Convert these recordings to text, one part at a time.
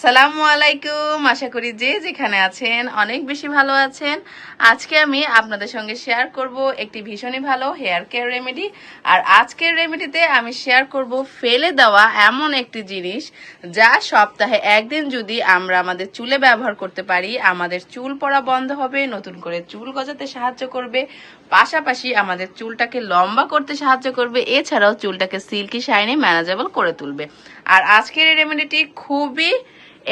আসসালামু আলাইকুম। আশা করি যে যেখানে আছেন অনেক বেশি ভালো আছেন। আজকে আমি আপনাদের সঙ্গে শেয়ার করব একটি ভীষণই ভালো হেয়ার কেয়ার রেমেডি। আর আজকের রেমেডিতে আমি শেয়ার করব ফেলে দেওয়া এমন একটি জিনিস যা সপ্তাহে একদিন যদি আমরা আমাদের চুলে ব্যবহার করতে পারি, আমাদের চুল পড়া বন্ধ হবে, নতুন করে চুল গজাতে সাহায্য করবে, পাশাপাশি আমাদের চুলটাকে লম্বা করতে সাহায্য করবে, এছাড়াও চুলটাকে সিল্কি শাইনি ম্যানেজেবল করে তুলবে। আর আজকের এই রেমেডিটি খুবই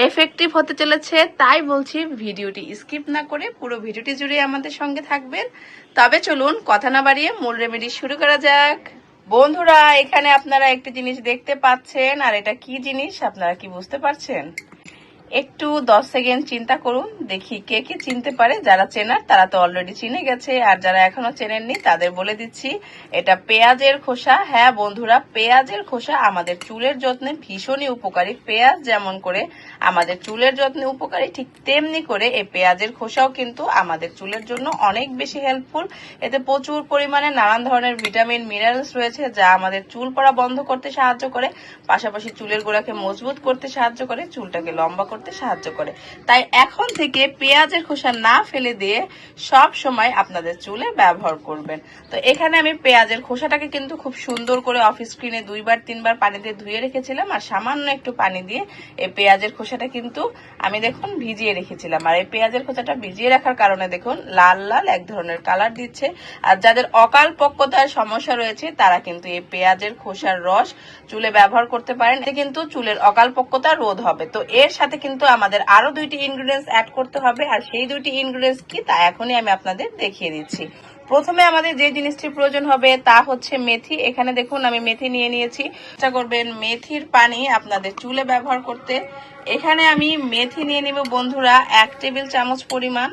এফেক্টিভ হতে চলেছে, তাই বলছি ভিডিওটি স্কিপ না করে পুরো ভিডিওটি জুড়ে আমাদের সঙ্গে থাকবেন। তবে চলুন কথা না বাড়িয়ে মূল রেমেডি শুরু করা যাক। বন্ধুরা, এখানে আপনারা একটি জিনিস দেখতে পাচ্ছেন, আর এটা কি জিনিস আপনারা কি বুঝতে পারছেন? একটু 10 সেকেন্ড চিন্তা করুন, দেখি কে কে চিনতে পারে। যারা চেনার তারা তো অলরেডি চিনে গেছে, আর যারা এখনো চেনেননি তাদের বলে দিচ্ছি, এটা পেঁয়াজের খোসা। হ্যাঁ বন্ধুরা, পেঁয়াজের খোসা আমাদের চুলের যত্নে ভীষণই উপকারী। পেঁয়াজ যেমন করে আমাদের চুলের যত্নে উপকারী, ঠিক তেমনি করে এই পেঁয়াজের খোসাও কিন্তু আমাদের চুলের জন্য অনেক বেশি হেল্পফুল। এতে প্রচুর পরিমাণে নানান ধরনের ভিটামিন মিনারেলস রয়েছে, যা আমাদের চুল পড়া বন্ধ করতে সাহায্য করে, পাশাপাশি চুলের গোড়াকে মজবুত করতে সাহায্য করে, চুলটাকে লম্বা করতে সাহায্য করে। তাই এখন থেকে পেঁয়াজের খোসা না ফেলে দিয়ে সব সময় আপনাদের চুলে ব্যবহার করবেন। তো এখানে আমি পেঁয়াজের খোসাটাকে কিন্তু খুব সুন্দর করে অফ স্ক্রিনে 2-3 বার পানি দিয়ে ধুয়ে রেখেছিলাম, আর সামান্য একটু পানি দিয়ে এই পেঁয়াজের খোসাটা কিন্তু আমি দেখুন ভিজিয়ে রেখেছিলাম। আর এই পেঁয়াজের খোসাটা ভিজিয়ে রাখার কারণে দেখুন লাল লাল এক ধরনের কালার দিচ্ছে। আর যাদের অকাল পক্কতার সমস্যা রয়েছে তারা কিন্তু এই পেঁয়াজের খোসার রস চুলে ব্যবহার করতে পারেন, এতে কিন্তু চুলের অকাল পক্কতা রোধ হবে। তো এর সাথে কিন্তু আমাদের আরো 2টি ইনগ্রেডিয়েন্টস অ্যাড করতে হবে, আর সেই 2টি ইনগ্রেডিয়েন্টস কি তা এখনই আমি আপনাদের দেখিয়ে দিচ্ছি। প্রথমে আমাদের যে জিনিসটির প্রয়োজন হবে তা হচ্ছে মেথি। এখানে দেখুন আমি মেথি নিয়ে নিয়েছি। চেষ্টা করবেন মেথির পানি আপনাদের চুলে ব্যবহার করতে। এখানে আমি মেথি নিয়ে নেব বন্ধুরা 1 টেবিল চামচ পরিমাণ।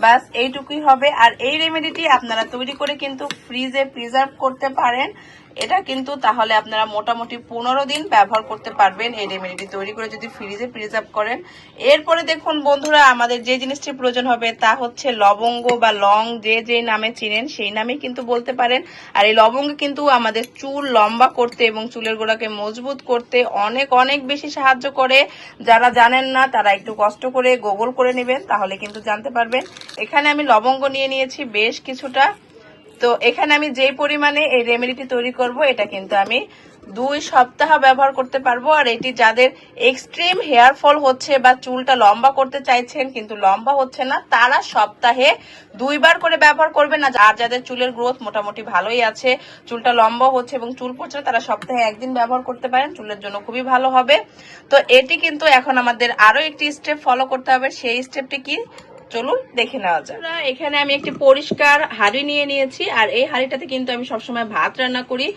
বাস এইটুকুই হবে। আর এই রেমেডিটি আপনারা তৈরি করে কিন্তু ফ্রিজে প্রিজার্ভ করতে পারেন। এটা কিন্তু তাহলে আপনারা মোটামুটি 15 দিন ব্যবহার করতে পারবেন এই রেমেডিটি তৈরি করে যদি ফ্রিজে প্রিজার্ভ করেন। এরপরে দেখুন বন্ধুরা, আমাদের যে জিনিসটির প্রয়োজন হবে তা হচ্ছে লবঙ্গ বা লং, যে যে নামে চিনেন সেই নামেই কিন্তু বলতে পারেন। আর এই লবঙ্গ কিন্তু আমাদের চুল লম্বা করতে এবং চুলের গোড়াকে মজবুত করতে অনেক অনেক বেশি সাহায্য করে। যারা জানেন না তারা একটু কষ্ট করে গুগল করে নেবেন, তাহলে কিন্তু জানতে পারবেন। এখানে আমি লবঙ্গ নিয়ে নিয়েছি বেশ কিছুটা। তো এখানে আমি যেই পরিমাণে এই রেমেডিটি তৈরি করব, এটা কিন্তু আমি 2 সপ্তাহ ব্যবহার করতে পারবো। আর এটি যাদের এক্সট্রিম হেয়ার ফল হচ্ছে বা চুলটা লম্বা করতে চাইছেন কিন্তু লম্বা হচ্ছে না, তারা সপ্তাহে 2 বার করে ব্যবহার করবেন। আর যাদের চুলের গ্রোথ মোটামুটি ভালোই আছে, চুলটা লম্বা হচ্ছে এবং চুল পড়ছে, তারা সপ্তাহে 1 দিন ব্যবহার করতে পারেন, চুলের জন্য খুবই ভালো হবে। তো এটি কিন্তু এখন আমাদের আরো একটি স্টেপ ফলো করতে হবে। সেই স্টেপটি কি চলুন দেখে নেওয়া যাক। এখানে আমি একটি পরিষ্কার হাঁড়ি নিয়ে নিয়েছি, আর এই হাঁড়িটাতে কিন্তু আমি সবসময় ভাত রান্না করি।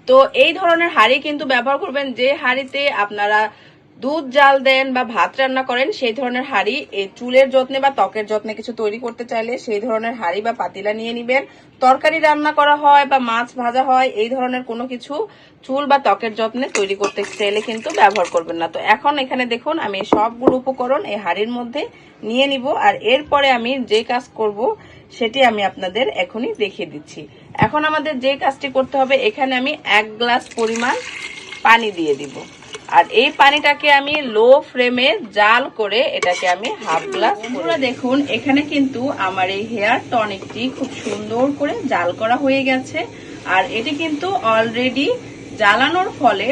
তো এই ধরনের হাঁড়ি কিন্তু ব্যবহার করবেন যে হাঁড়িতে আপনারা দুধ জাল দেন বা ভাত রান্না করেন, সেই ধরনের হাঁড়ি। এই চুলের যত্নে বা ত্বকের যত্নে কিছু তৈরি করতে চাইলে সেই ধরনের হাঁড়ি বা পাতিলা নিয়ে নিবেন। তরকারি রান্না করা হয় বা মাছ ভাজা হয়, এই ধরনের কোনো কিছু চুল বা ত্বকের যত্নে তৈরি করতে চাইলে কিন্তু ব্যবহার করবেন না। তো এখন এখানে দেখুন আমি সবগুলো উপকরণ এই হাঁড়ির মধ্যে নিয়ে নিব, আর এরপরে আমি যে কাজ করব সেটি আমি আপনাদের এখনই দেখিয়ে দিচ্ছি। এখন আমাদের যে কাজটি করতে হবে, এখানে আমি 1 গ্লাস পরিমাণ পানি দিয়ে দিব, আর এই পানিটাকে আমি লো ফ্লেমে জাল করে এটাকে আমি হাফ গ্লাস। পুরো দেখুন এখানে কিন্তু আমার এই হেয়ার টনিকটি খুব সুন্দর করে জাল করা হয়ে গেছে। আর এটি কিন্তু অলরেডি জ্বালানোর ফলে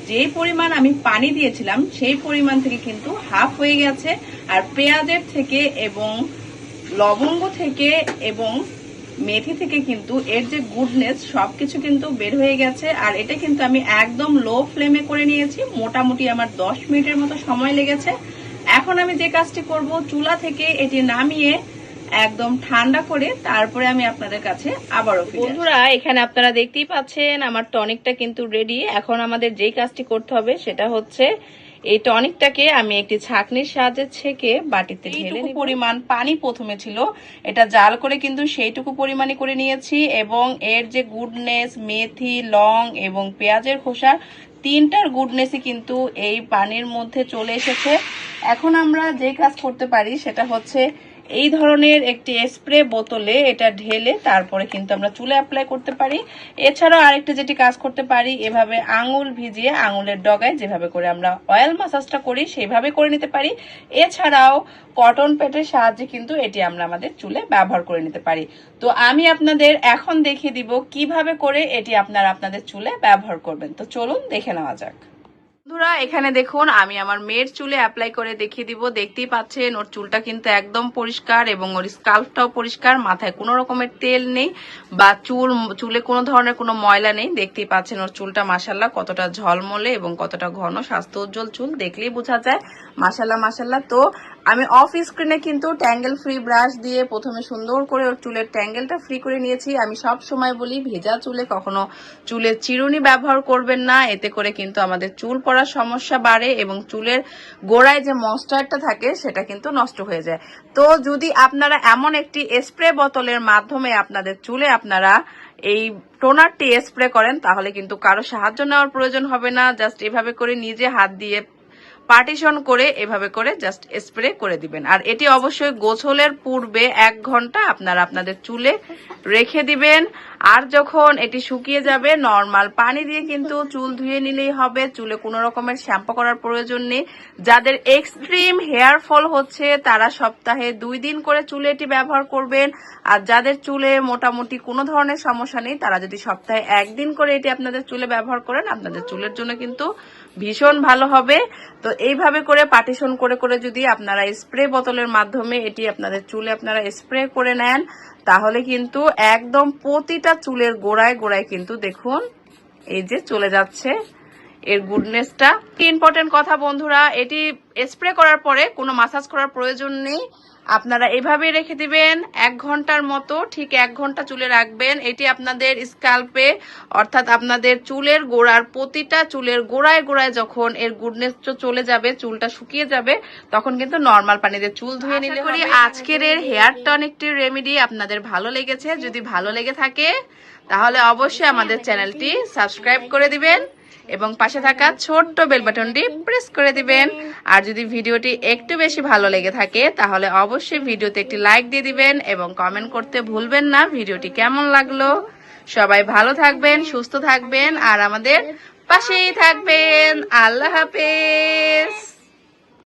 যেই পরিমাণ আমি পানি দিয়েছিলাম সেই পরিমাণ থেকে কিন্তু হাফ হয়ে গেছে। আর পেঁয়াজের থেকে এবং লবঙ্গ থেকে এবং মেথি থেকে কিন্তু এর যে গুডনেস সবকিছু কিন্তু বের হয়ে গেছে। আর এটা কিন্তু আমি একদম লো ফ্লেমে করে নিয়েছি, মোটামুটি আমার 10 মিনিটের মতো সময় লেগেছে। এখন আমি যে কাজটি করব, চুলা থেকে এটি নামিয়ে একদম ঠান্ডা করে তারপরে আমি আপনাদের কাছে আবারও ফিরে আসব। বন্ধুরা, এখানে আপনারা দেখতেই পাচ্ছেন আমার টনিকটা কিন্তু রেডি। এখন আমাদের যেই কাজটি করতে হবে সেটা হচ্ছে এই টনিকটাকে আমি একটি ছাঁকনির সাহায্যে ছেঁকে বাটিতে ঢেলে নিব। পরিমাণ পানি প্রথমে ছিল, এটা জাল করে কিন্তু সেইটুকু পরিমাণে করে নিয়েছি, এবং এর যে গুডনেস, মেথি, লং এবং পেঁয়াজের খোসা, 3টার গুডনেসই কিন্তু এই পানির মধ্যে চলে এসেছে। এখন আমরা যে কাজ করতে পারি সেটা হচ্ছে এই ধরনের একটি স্প্রে বোতলে এটা ঢেলে তারপরে কিন্তু আমরা চুলে অ্যাপ্লাই করতে পারি। এছাড়াও আরেকটা যেটি কাজ করতে পারি, এভাবে আঙুল ভিজিয়ে আঙুলের ডগায় যেভাবে করে আমরা অয়েল মাসাজটা করি সেইভাবে করে নিতে পারি। এছাড়াও কটন প্যাডের সাহায্যে কিন্তু এটি আমরা আমাদের চুলে ব্যবহার করে নিতে পারি। তো আমি আপনাদের এখন দেখিয়ে দিব কিভাবে করে এটি আপনারা আপনাদের চুলে ব্যবহার করবেন। তো চলুন দেখে নেওয়া যাক। বন্ধুরা এখানে দেখুন আমি আমার মেয়ের চুলে অ্যাপ্লাই করে দেখিয়ে দিব। দেখতেই পাচ্ছেন ওর চুলটা কিন্তু একদম পরিষ্কার এবং ওর স্কাল্পটাও পরিষ্কার, মাথায় কোনো রকমের তেল নেই বা চুলে কোনো ধরনের কোনো ময়লা নেই। দেখতেই পাচ্ছেন ওর চুলটা মাশাল্লাহ কতটা ঝলমলে এবং কতটা ঘন স্বাস্থ্য উজ্জ্বল চুল, দেখলেই বোঝা যায়। মাশাল্লাহ মাশাল্লাহ। তো আমি অফ স্ক্রিনে কিন্তু ট্যাঙ্গেল ফ্রি ব্রাশ দিয়ে প্রথমে সুন্দর করে ওর চুলের ট্যাঙ্গেলটা ফ্রি করে নিয়েছি। আমি সব সময় বলি ভেজা চুলে কখনো চুলের চিরুনি ব্যবহার করবেন না, এতে করে কিন্তু আমাদের চুল পড়ার সমস্যা বাড়ে এবং চুলের গোড়ায় যে ময়েশ্চারটা থাকে সেটা কিন্তু নষ্ট হয়ে যায়। তো যদি আপনারা এমন একটি স্প্রে বোতলের মাধ্যমে আপনাদের চুলে আপনারা এই টোনারটি স্প্রে করেন তাহলে কিন্তু কারো সাহায্য নেওয়ার প্রয়োজন হবে না। জাস্ট এভাবে করে নিজে হাত দিয়ে পার্টিশন করে এভাবে করে জাস্ট স্প্রে করে দিবেন। আর এটি অবশ্যই গোসলের পূর্বে 1 ঘন্টা আপনারা আপনাদের চুলে রেখে দিবেন। আর যখন এটি শুকিয়ে যাবে নরমাল পানি দিয়ে কিন্তু চুল ধুয়ে নিলেই হবে, চুলে কোনো রকমের শ্যাম্পু করার প্রয়োজন নেই। যাদের এক্সট্রিম হেয়ার ফল হচ্ছে তারা সপ্তাহে 2 দিন করে চুলে এটি ব্যবহার করবেন। আর যাদের চুলে মোটামুটি কোনো ধরনের সমস্যা নেই তারা যদি সপ্তাহে 1 দিন করে এটি আপনাদের চুলে ব্যবহার করেন আপনাদের চুলের জন্য কিন্তু ভীষণ ভালো হবে। তো এইভাবে করে পার্টিশন করে করে যদি আপনারা স্প্রে বোতলের মাধ্যমে এটি আপনাদের চুলে আপনারা স্প্রে করে নেন তাহলে কিন্তু একদম প্রতিটা চুলের গোড়ায় গোড়ায় কিন্তু দেখুন এই যে চলে যাচ্ছে এর গুডনেসটা। ইম্পর্টেন্ট কথা বন্ধুরা, এটি স্প্রে করার পরে কোনো মাসাজ করার প্রয়োজন নেই, আপনারা এভাবেই রেখে দিবেন 1 ঘন্টার মতো। ঠিক 1 ঘন্টা চুলে রাখবেন। এটি আপনাদের স্ক্যাল্পে অর্থাৎ আপনাদের চুলের গোড়ার প্রতিটা চুলের গোড়ায় গোড়ায় যখন এর গুডনেস চলে যাবে, চুলটা শুকিয়ে যাবে, তখন কিন্তু নর্মাল পানিতে চুল ধুয়ে নিলে হবে। আজকের এর হেয়ার টনিকটির রেমেডি আপনাদের ভালো লেগেছে। যদি ভালো লেগে থাকে তাহলে অবশ্যই আমাদের চ্যানেলটি সাবস্ক্রাইব করে দিবেন এবং পাশে থাকা ছোট্ট বেল বাটনটি প্রেস করে দিবেন। আর যদি ভিডিওটি একটু বেশি ভালো লেগে থাকে তাহলে অবশ্যই ভিডিওতে একটি লাইক দিয়ে দিবেন এবং কমেন্ট করতে ভুলবেন না ভিডিওটি কেমন লাগলো। সবাই ভালো থাকবেন, সুস্থ থাকবেন আর আমাদের পাশেই থাকবেন। আল্লাহ হাফেজ।